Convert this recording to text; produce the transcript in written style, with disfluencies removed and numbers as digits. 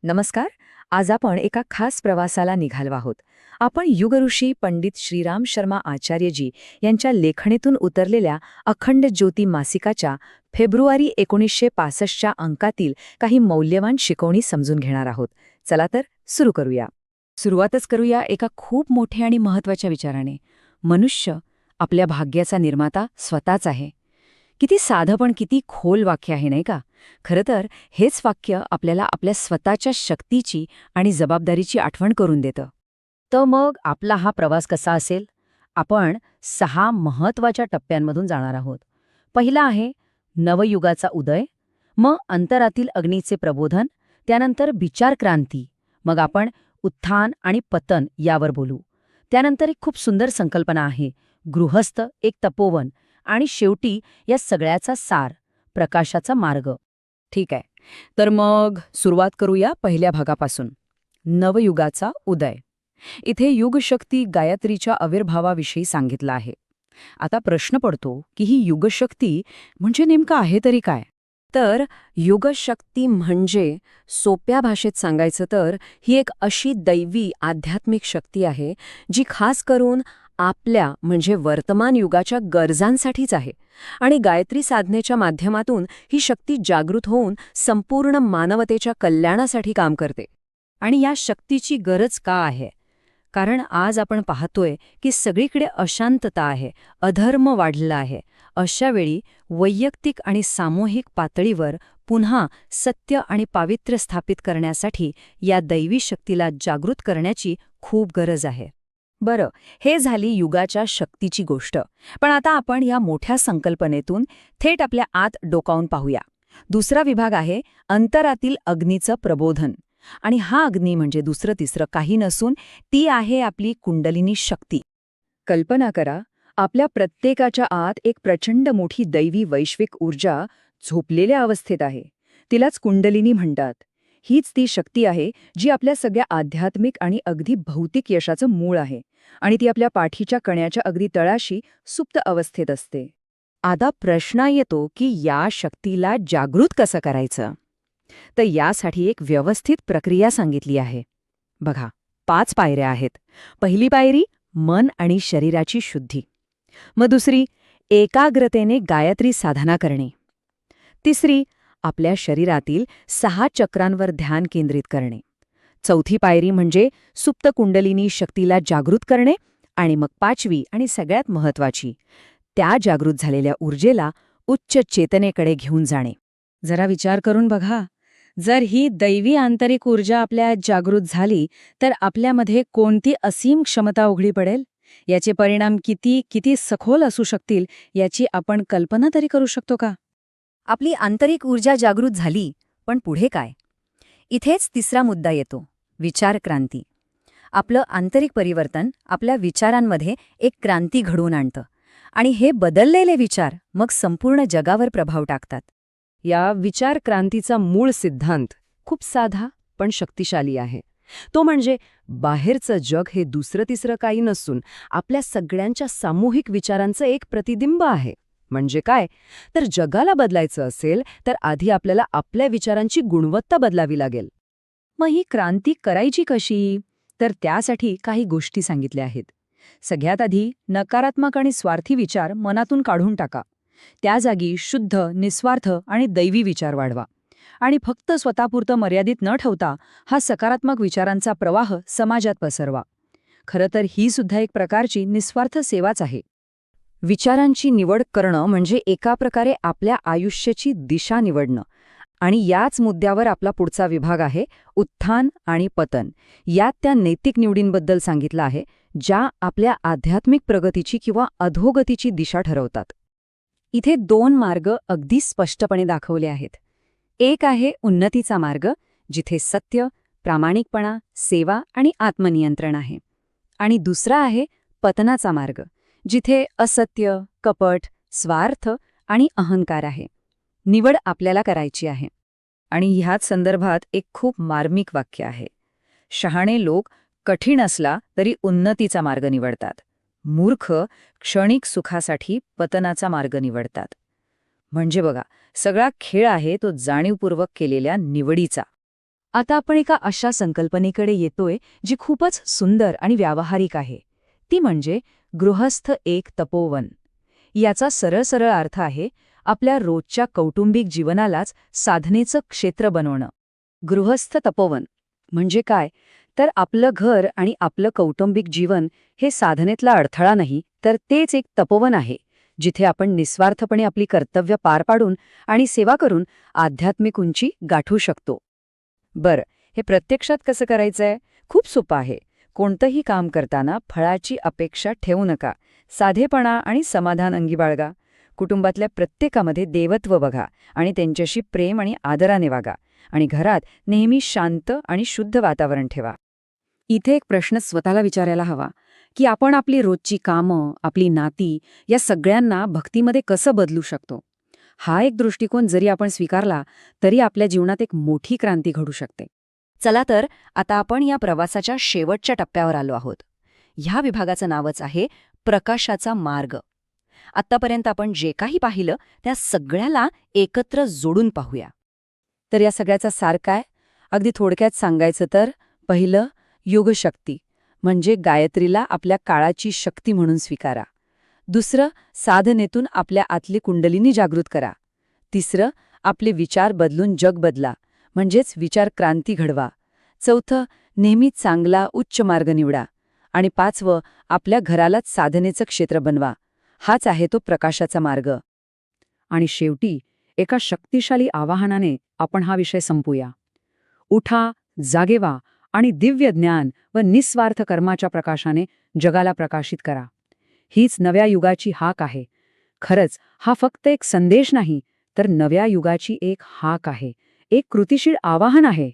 नमस्कार. आज आपण एका खास प्रवासाला निघालो आहोत. आपण युगऋषी पंडित श्रीराम शर्मा आचार्यजी यांच्या लेखणीतून उतरलेल्या अखंड ज्योती मासिकाच्या फेब्रुवारी 1965च्या अंकातील काही मौल्यवान शिकवणी समजून घेणार आहोत. चला तर सुरू करूया. सुरुवातच करूया एका खूप मोठ्या आणि महत्त्वाच्या विचाराने. मनुष्य आपल्या भाग्याचा निर्माता स्वतःच आहे. किती साधं पण किती खोल वाक्य आहे नाही का? खरं तर हेच वाक्य आपल्याला आपल्या स्वतःच्या शक्तीची आणि जबाबदारीची आठवण करून देतं. तर मग आपला हा प्रवास कसा असेल? आपण 6 महत्त्वाच्या टप्प्यांमधून जाणार आहोत. पहिला आहे नवयुगाचा उदय, मग अंतरातील अग्नीचे प्रबोधन, त्यानंतर विचारक्रांती, मग आपण उत्थान आणि पतन यावर बोलू. त्यानंतर एक खूप सुंदर संकल्पना आहे, गृहस्थ एक तपोवन, आणि शेवटी या सगळ्याचा सार, प्रकाशाचा मार्ग. ठीक आहे, तर मग सुरुवात करूया पहिल्या भागापासून. नवयुगाचा उदय. इथे युगशक्ती गायत्रीच्या आविर्भावाविषयी सांगितलं आहे. आता प्रश्न पडतो की ही युगशक्ती म्हणजे नेमकं आहे तरी काय? तर युगशक्ती म्हणजे सोप्या भाषेत सांगायचं तर ही एक अशी दैवी आध्यात्मिक शक्ती आहे जी खास करून आपल्या म्हणजे वर्तमान युगाच्या गरजांसाठीच आहे. आणि गायत्री साधनेच्या माध्यमातून ही शक्ती जागृत होऊन संपूर्ण मानवतेच्या कल्याणासाठी काम करते. आणि या शक्तीची गरज का आहे? कारण आज आपण पाहतोय की सगळीकडे अशांतता आहे, अधर्म वाढला आहे. अशा वेळी वैयक्तिक आणि सामूहिक पातळीवर पुन्हा सत्य आणि पावित्र्य स्थापित करण्यासाठी या दैवी शक्तीला जागृत करण्याची खूप गरज आहे. बरं, हे झाली युगाच्या शक्तीची गोष्ट. पण आता आपण या मोठ्या संकल्पनेतून थेट आपल्या आत डोकावून पाहूया. दुसरा विभाग आहे अंतरातील अग्नीचं प्रबोधन. आणि हा अग्नी म्हणजे दुसरं तिसरं काही नसून ती आहे आपली कुंडलिनी शक्ती. कल्पना करा, आपल्या प्रत्येकाच्या आत एक प्रचंड मोठी दैवी वैश्विक ऊर्जा झोपलेल्या अवस्थेत आहे. तिलाच कुंडलिनी म्हणतात. हीच ती शक्ती आहे जी आपल्या सगळ्या आध्यात्मिक आणि अगदी भौतिक यशाचं मूळ आहे. आणि ती आपल्या पाठीच्या कण्याच्या अगदी तळाशी सुप्त अवस्थेत असते. आता प्रश्न येतो की या शक्तीला जागृत कसं करायचं? तर यासाठी एक व्यवस्थित प्रक्रिया सांगितली आहे. बघा, 5 पायऱ्या आहेत. पहिली पायरी मन आणि शरीराची शुद्धी. मग दुसरी एकाग्रतेने गायत्री साधना करणे. तिसरी आपल्या शरीरातील 6 चक्रांवर ध्यान केंद्रित करणे. चौथी पायरी म्हणजे सुप्त कुंडलिनी शक्तीला जागृत करणे. आणि मग 5वी आणि सगळ्यात महत्त्वाची, त्या जागृत झालेल्या ऊर्जेला उच्च चेतनेकडे घेऊन जाणे. जरा विचार करून बघा, जर ही दैवी आंतरिक ऊर्जा आपल्या जागृत झाली तर आपल्यामध्ये कोणती असीम क्षमता उघडी पडेल. याचे परिणाम किती किती सखोल असू शकतील याची आपण कल्पना तरी करू शकतो का? आपली आंतरिक ऊर्जा जागृत झाली, पण पुढे काय? इथेच तिसरा मुद्दा येतो, विचारक्रांती. आपलं आंतरिक परिवर्तन आपल्या विचारांमध्ये एक क्रांती घडवून आणतं. आणि हे बदललेले विचार मग संपूर्ण जगावर प्रभाव टाकतात. या विचार क्रांतीचा मूळ सिद्धांत खूप साधा पण शक्तिशाली आहे. तो म्हणजे बाहेरचं जग हे दुसरं तिसरं काही नसून आपल्या सगळ्यांच्या सामूहिक विचारांचं एक प्रतिबिंब आहे. म्हणजे काय? तर जगाला बदलायचं असेल तर आधी आपल्याला आपल्या विचारांची गुणवत्ता बदलावी लागेल. मग ही क्रांती करायची कशी? तर त्यासाठी काही गोष्टी सांगितल्या आहेत. सगळ्यात आधी नकारात्मक आणि स्वार्थी विचार मनातून काढून टाका. त्या जागी शुद्ध, निस्वार्थ आणि दैवी विचार वाढवा. आणि फक्त स्वतःपुरतं मर्यादित न ठेवता हा सकारात्मक विचारांचा प्रवाह समाजात पसरवा. खरं तर ही सुद्धा एक प्रकारची निस्वार्थ सेवाच आहे. विचारांची निवड करणं म्हणजे एका प्रकारे आपल्या आयुष्याची दिशा निवडणं. आणि याच मुद्द्यावर आपला पुढचा विभाग आहे, उत्थान आणि पतन. यात त्या नैतिक निवडींबद्दल सांगितलं आहे, ज्या आपल्या आध्यात्मिक प्रगतीची किंवा अधोगतीची दिशा ठरवतात. इथे 2 मार्ग अगदी स्पष्टपणे दाखवले आहेत. एक आहे उन्नतीचा मार्ग, जिथे सत्य, प्रामाणिकपणा, सेवा आणि आत्मनियंत्रण आहे. आणि दुसरा आहे पतनाचा मार्ग, जिथे असत्य, कपट, स्वार्थ आणि अहंकार आहे. निवड आपल्याला करायची आहे. आणि ह्याच संदर्भात एक खूप मार्मिक वाक्य आहे. शहाणे लोक कठीण असला तरी उन्नतीचा मार्ग निवडतात. मूर्ख क्षणिक सुखासाठी पतनाचा मार्ग निवडतात. म्हणजे बघा, सगळा खेळ आहे तो जाणीवपूर्वक केलेल्या निवडीचा. आता आपण एका अशा संकल्पनेकडे येतोय जी खूपच सुंदर आणि व्यावहारिक आहे. ती म्हणजे गृहस्थ एक तपोवन. याचा सरळ सरळ अर्थ आहे आपल्या रोजच्या कौटुंबिक जीवनालाच साधनेचं क्षेत्र बनवणं. गृहस्थ तपोवन म्हणजे काय? तर आपलं घर आणि आपलं कौटुंबिक जीवन हे साधनेतला अडथळा नाही, तर तेच एक तपोवन आहे, जिथे आपण निस्वार्थपणे आपली कर्तव्य पार पाडून आणि सेवा करून आध्यात्मिक उंची गाठू शकतो. बरं, हे प्रत्यक्षात कसं करायचंय? खूप सोपं आहे. कोणतंही काम करताना फळाची अपेक्षा ठेवू नका. साधेपणा आणि समाधान अंगी बाळगा. कुटुंबातल्या प्रत्येकामध्ये देवत्व बघा आणि त्यांच्याशी प्रेम आणि आदराने वागा. आणि घरात नेहमी शांत आणि शुद्ध वातावरण ठेवा. इथे एक प्रश्न स्वतःला विचारायला हवा, की आपण आपली रोजची कामं, आपली नाती या सगळ्यांना भक्तीमध्ये कसं बदलू शकतो? हा एक दृष्टिकोन जरी आपण स्वीकारला, तरी आपल्या जीवनात एक मोठी क्रांती घडू शकते. चला तर, आता आपण या प्रवासाच्या शेवटच्या टप्प्यावर आलो आहोत. ह्या विभागाचं नावच आहे प्रकाशाचा मार्ग. आत्तापर्यंत आपण जे काही पाहिलं त्या सगळ्याला एकत्र जोडून पाहूया. तर या सगळ्याचा सार काय? अगदी थोडक्यात सांगायचं तर, पहिलं, योगशक्ती म्हणजे गायत्रीला आपल्या काळाची शक्ती म्हणून स्वीकारा. दुसरं, साधनेतून आपल्या आतली कुंडलिनी जागृत करा. तिसरं, आपले विचार बदलून जग बदला, म्हणजेच विचार क्रांती घडवा. चौथं, नेहमी चांगला उच्च मार्ग निवडा. आणि पाचवं, आपल्या घरालाच साधनेचं क्षेत्र बनवा. हाच आहे तो प्रकाशाचा मार्ग. आणि शेवटी एका शक्तिशाली आवाहनाने आपण हा विषय संपूया. उठा, जागे व्हा आणि दिव्य ज्ञान व निस्वार्थ कर्माच्या प्रकाशाने जगाला प्रकाशित करा. हीच नव्या युगाची हाक आहे. खरंच हा फक्त एक संदेश नाही, तर नव्या युगाची एक हाक आहे, एक कृतिशील आवाहन आहे.